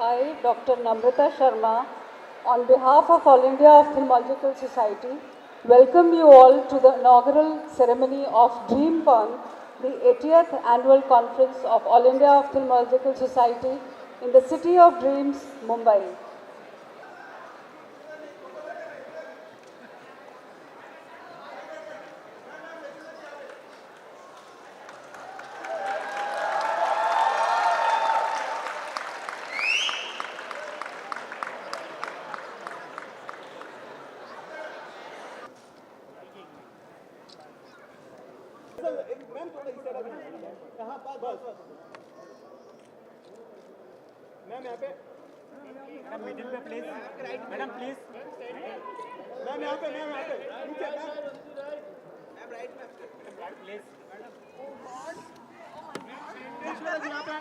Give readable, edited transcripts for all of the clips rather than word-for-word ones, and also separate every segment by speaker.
Speaker 1: I, Dr. Namrata Sharma, on behalf of All India Ophthalmological Society, welcome you all to the inaugural ceremony of DreamCon, the 80th annual conference of All India Ophthalmological Society in the City of Dreams, Mumbai.
Speaker 2: Ma'am यहाँ पे madam middle पे please madam please ma'am यहाँ पे नीचे ma'am right please यहाँ पे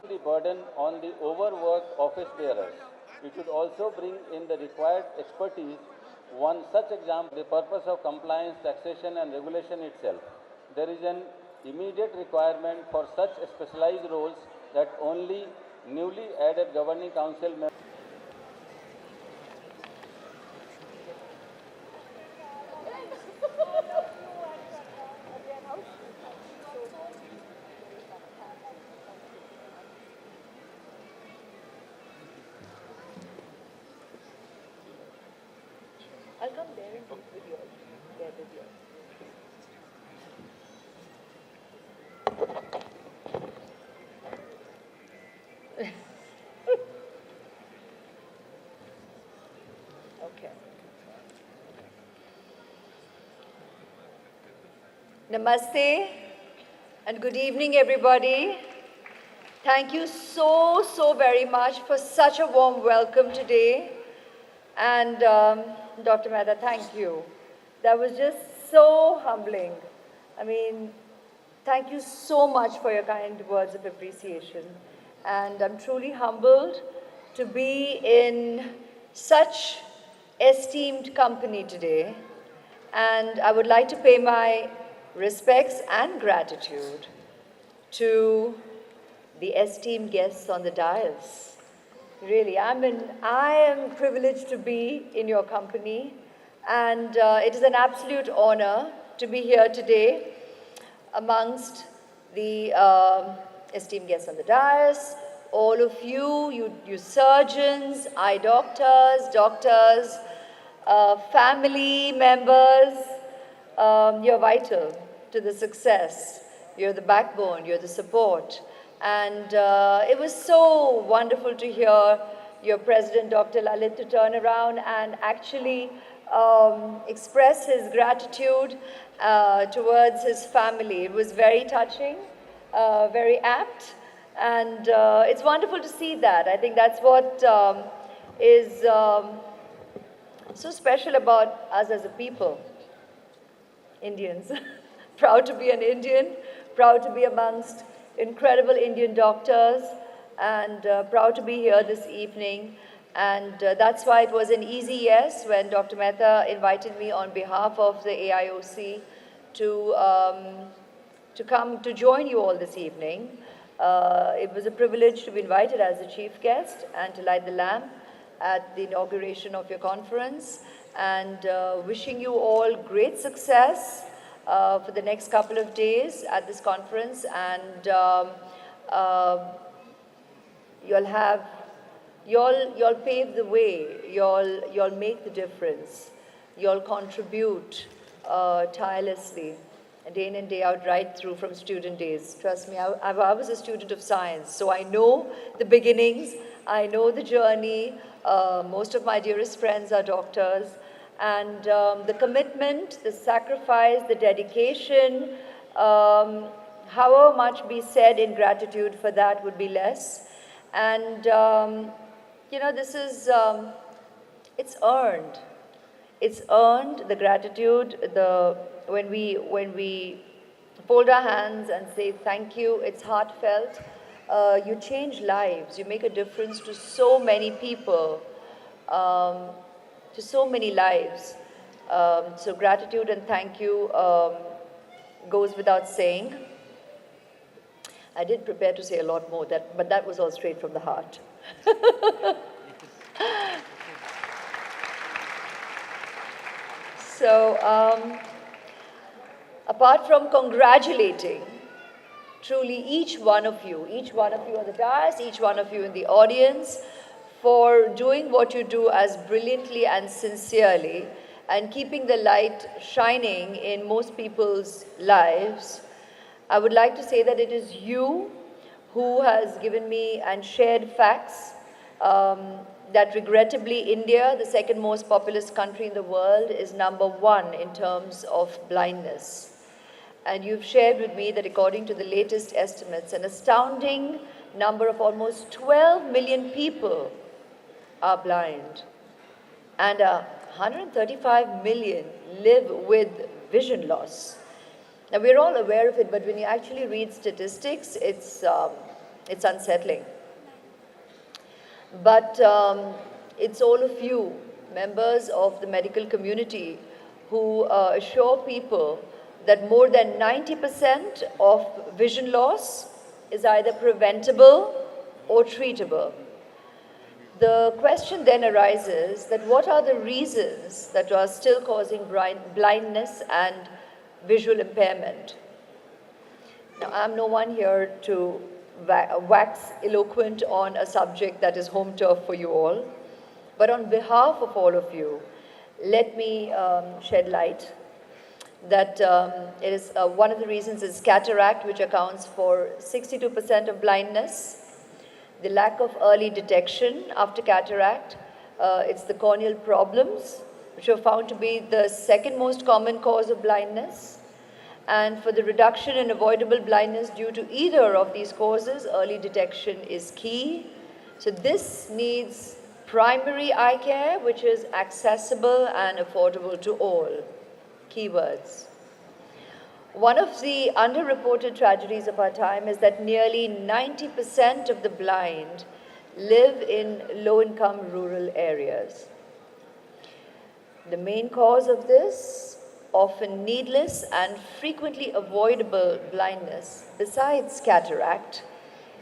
Speaker 3: the burden on the overworked office bearers. We should also bring in the required expertise. One such example, the purpose of compliance, taxation and regulation itself. There is an immediate requirement for such specialized roles that only newly added governing council members
Speaker 4: I'll come there and do it with yours. There with yours. Okay. Namaste and good evening, everybody. Thank you so very much for such a warm welcome today. And Dr. Mehta, thank you. That was just so humbling. I mean, thank you so much for your kind words of appreciation. And I'm truly humbled to be in such esteemed company today. And I would like to pay my respects and gratitude to the esteemed guests on the dais. Really, I am privileged to be in your company, and it is an absolute honor to be here today amongst the esteemed guests on the dais, all of you surgeons, eye doctors, family members. You're vital to the success. You're the backbone, you're the support. And it was so wonderful to hear your president, Dr. Lalit, to turn around and actually express his gratitude towards his family. It was very touching, very apt, and it's wonderful to see that. I think that's what is so special about us as a people, Indians. Proud to be an Indian, proud to be amongst incredible Indian doctors, and proud to be here this evening. And that's why it was an easy yes when Dr. Mehta invited me on behalf of the AIOC to come to join you all this evening. It was a privilege to be invited as a chief guest and to light the lamp at the inauguration of your conference, and wishing you all great success for the next couple of days at this conference, and you'll pave the way, you'll make the difference, you'll contribute tirelessly, day in and day out, right through from student days. Trust me, I was a student of science, so I know the beginnings, I know the journey. Most of my dearest friends are doctors. And the commitment, the sacrifice, the dedication, however much be said in gratitude for that would be less. And, you know, this is, it's earned. It's earned, the gratitude, when we fold our hands and say thank you, it's heartfelt. you change lives, you make a difference to so many people, to so many lives. So gratitude and thank you goes without saying. I did prepare to say a lot more, but that was all straight from the heart. So, apart from congratulating truly each one of you on the dais, each one of you in the audience, for doing what you do as brilliantly and sincerely and keeping the light shining in most people's lives, I would like to say that it is you who has given me and shared facts that regrettably India, the second most populous country in the world, is #1 in terms of blindness. And you've shared with me that according to the latest estimates, an astounding number of almost 12 million people are blind. And 135 million live with vision loss. Now, we're all aware of it, but when you actually read statistics, it's unsettling. But it's all of you, members of the medical community, who assure people that more than 90% of vision loss is either preventable or treatable. The question then arises that what are the reasons that are still causing blindness and visual impairment? Now, I'm no one here to wax eloquent on a subject that is home turf for you all, but on behalf of all of you, let me shed light that it is one of the reasons is cataract, which accounts for 62% of blindness. The lack of early detection after cataract, it's the corneal problems, which are found to be the second most common cause of blindness. And for the reduction in avoidable blindness due to either of these causes, early detection is key. So this needs primary eye care, which is accessible and affordable to all. Keywords. One of the underreported tragedies of our time is that nearly 90% of the blind live in low-income rural areas. The main cause of this, often needless and frequently avoidable blindness, besides cataract,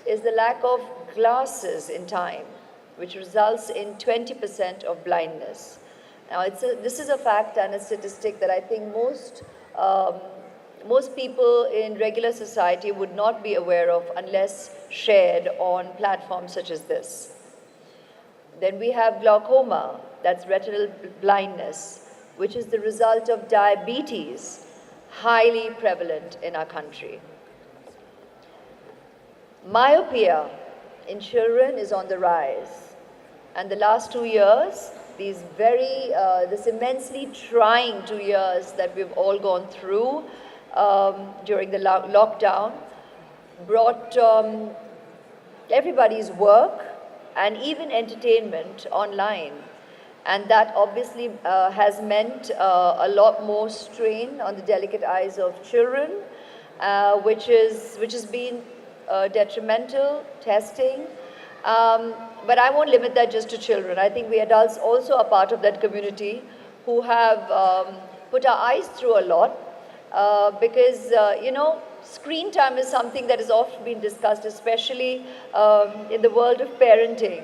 Speaker 4: is the lack of glasses in time, which results in 20% of blindness. Now, this is a fact and a statistic that I think most people in regular society would not be aware of unless shared on platforms such as this. Then we have glaucoma, that's retinal blindness, which is the result of diabetes, highly prevalent in our country. Myopia in children is on the rise. And the last 2 years, this immensely trying 2 years that we've all gone through during the lockdown, brought everybody's work and even entertainment online. And that obviously has meant a lot more strain on the delicate eyes of children, which has been detrimental, testing. But I won't limit that just to children. I think we adults also are part of that community who have put our eyes through a lot because, screen time is something that has often been discussed, especially in the world of parenting.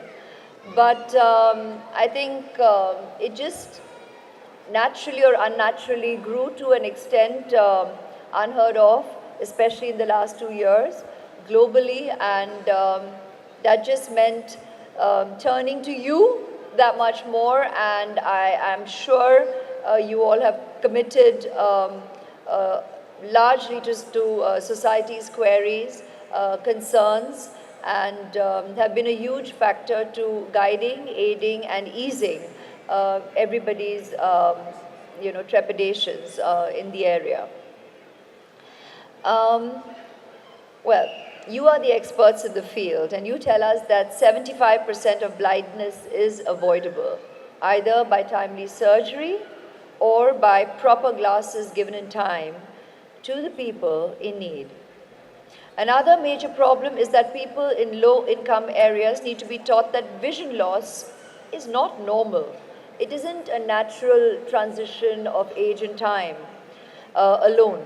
Speaker 4: But I think it just naturally or unnaturally grew to an extent unheard of, especially in the last 2 years, globally, and that just meant turning to you that much more, and I am sure you all have committed largely just to society's queries, concerns, and have been a huge factor to guiding, aiding, and easing everybody's trepidations in the area. Well, you are the experts in the field, and you tell us that 75% of blindness is avoidable, either by timely surgery or by proper glasses given in time to the people in need. Another major problem is that people in low-income areas need to be taught that vision loss is not normal. It isn't a natural transition of age and time alone.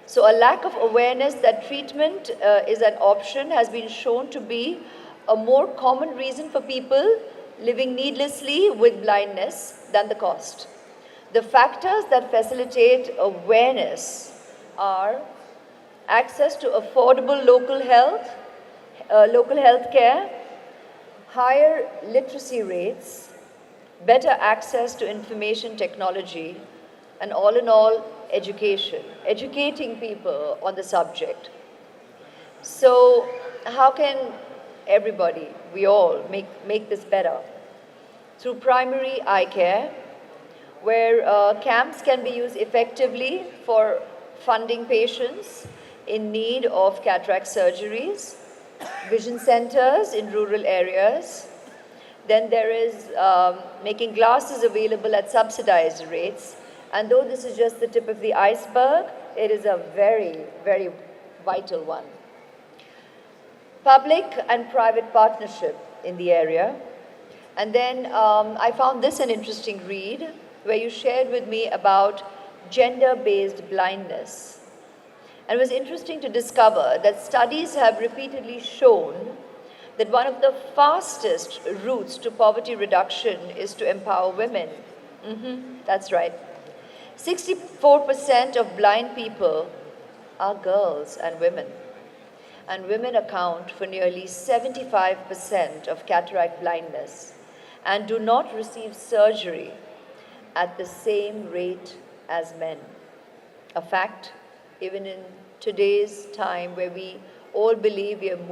Speaker 4: So a lack of awareness that treatment is an option has been shown to be a more common reason for people living needlessly with blindness than the cost. The factors that facilitate awareness are access to affordable local health care, higher literacy rates, better access to information technology, and all in all, education, educating people on the subject. So how can everybody, we all, make this better? Through primary eye care, where camps can be used effectively for funding patients in need of cataract surgeries, vision centers in rural areas. Then there is making glasses available at subsidized rates. And though this is just the tip of the iceberg, it is a very, very vital one. Public and private partnership in the area. And then I found this an interesting read, where you shared with me about gender-based blindness. And it was interesting to discover that studies have repeatedly shown that one of the fastest routes to poverty reduction is to empower women. That's right. 64% of blind people are girls and women. And women account for nearly 75% of cataract blindness and do not receive surgery at the same rate as men. A fact, even in today's time where we all believe we have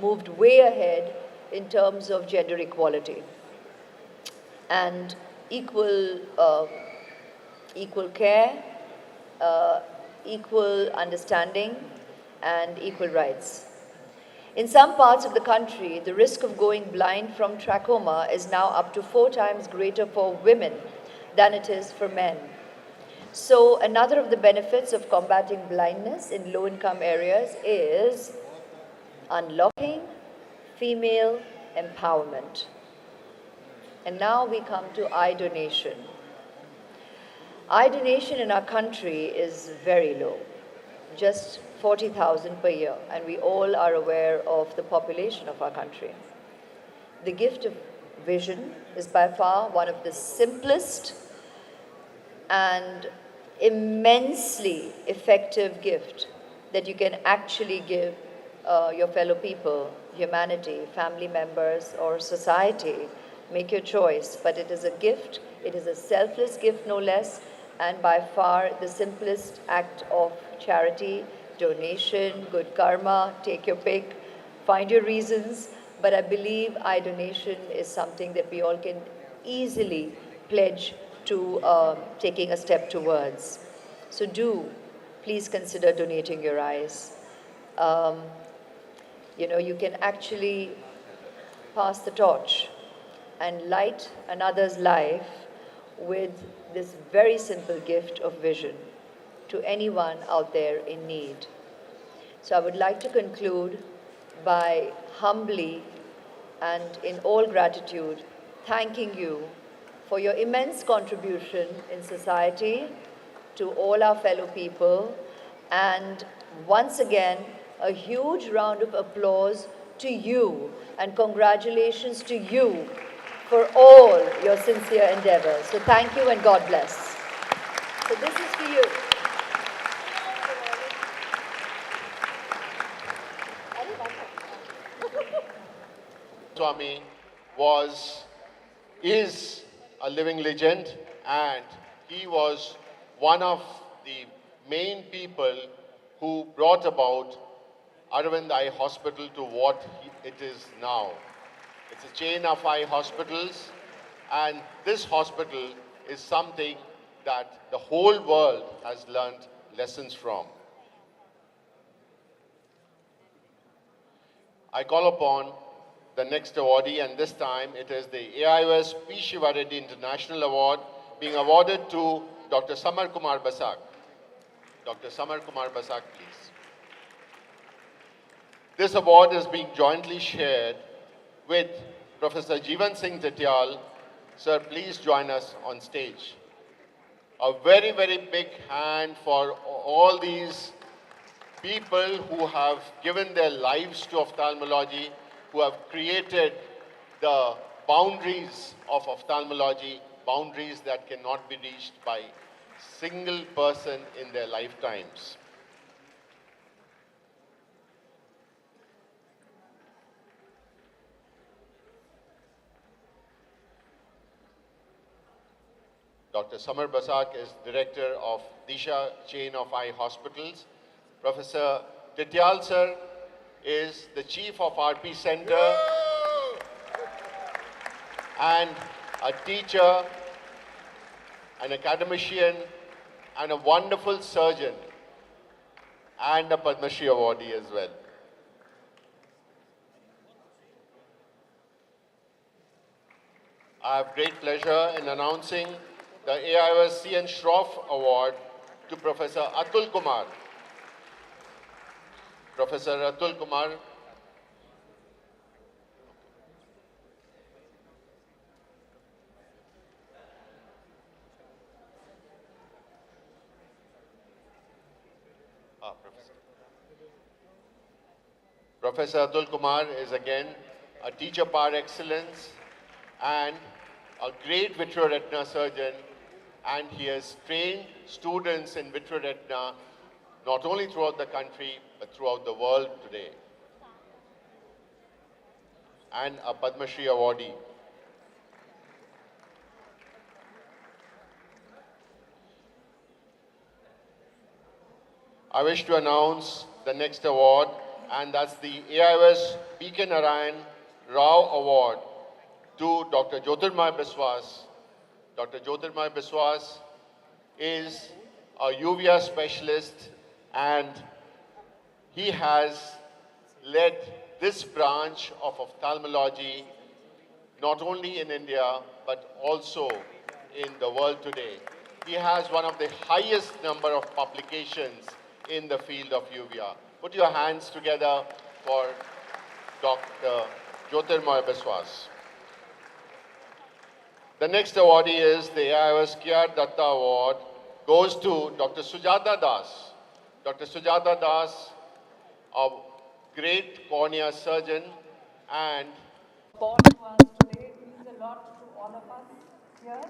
Speaker 4: moved way ahead in terms of gender equality and equal care, equal understanding, and equal rights. In some parts of the country, the risk of going blind from trachoma is now up to 4 times greater for women than it is for men. So another of the benefits of combating blindness in low-income areas is unlocking female empowerment. And now we come to eye donation. Eye donation in our country is very low, just 40,000 per year, and we all are aware of the population of our country. The gift of vision is by far one of the simplest and immensely effective gift that you can actually give your fellow people, humanity, family members, or society. Make your choice, but it is a gift, it is a selfless gift no less, and by far the simplest act of charity, donation, good karma, take your pick, find your reasons, but I believe eye donation is something that we all can easily pledge to taking a step towards. So do please consider donating your eyes. You can actually pass the torch and light another's life with this very simple gift of vision to anyone out there in need. So I would like to conclude by humbly and in all gratitude thanking you for your immense contribution in society to all our fellow people, and once again a huge round of applause to you and congratulations to you for all your sincere endeavors. So thank you and God bless. So this is for you.
Speaker 5: Swami is a living legend, and he was one of the main people who brought about Aravind Eye Hospital to what it is now. It's a chain of eye hospitals, and this hospital is something that the whole world has learned lessons from. I call upon the next awardee, and this time it is the AIOS P. Shiva Reddy International Award being awarded to Dr. Samar Kumar Basak. Dr. Samar Kumar Basak, please. This award is being jointly shared with Professor Jeevan Singh Tityal. Sir, please join us on stage. A very, very big hand for all these people who have given their lives to ophthalmology, who have created the boundaries of ophthalmology, boundaries that cannot be reached by single person in their lifetimes. Dr. Samar Basak is director of Disha chain of eye hospitals. Professor Tityal sir is the chief of RP Center and a teacher, an academician, and a wonderful surgeon, and a Padma Shri awardee as well. I have great pleasure in announcing the AIOS C.N. Shroff Award to Professor Atul Kumar. Professor Atul Kumar Professor Atul Kumar is again a teacher par excellence and a great vitreoretina surgeon, and he has trained students in vitreoretina not only throughout the country but throughout the world today. And a Padma Shri awardee. I wish to announce the next award, and that's the AIOS P.K. Narayan Rao Award to Dr. Jyotirmay Biswas. Dr. Jyotirmay Biswas is a uvea specialist, and he has led this branch of ophthalmology not only in India but also in the world today. He has one of the highest number of publications in the field of uvea. Put your hands together for Dr. Jyotirmay Biswas. The next awardee is the AIOS Kiar Datta Award, goes to Dr. Sujata Das. Dr. Sujata Das, a great cornea surgeon and
Speaker 1: Born to us today, it means a lot to all of us here.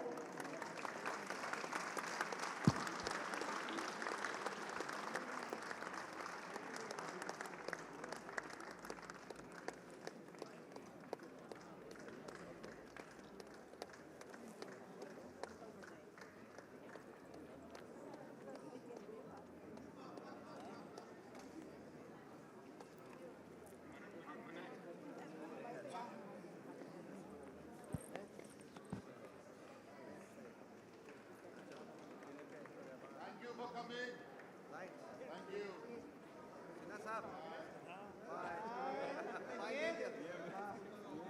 Speaker 5: Thank you for coming. Thank you.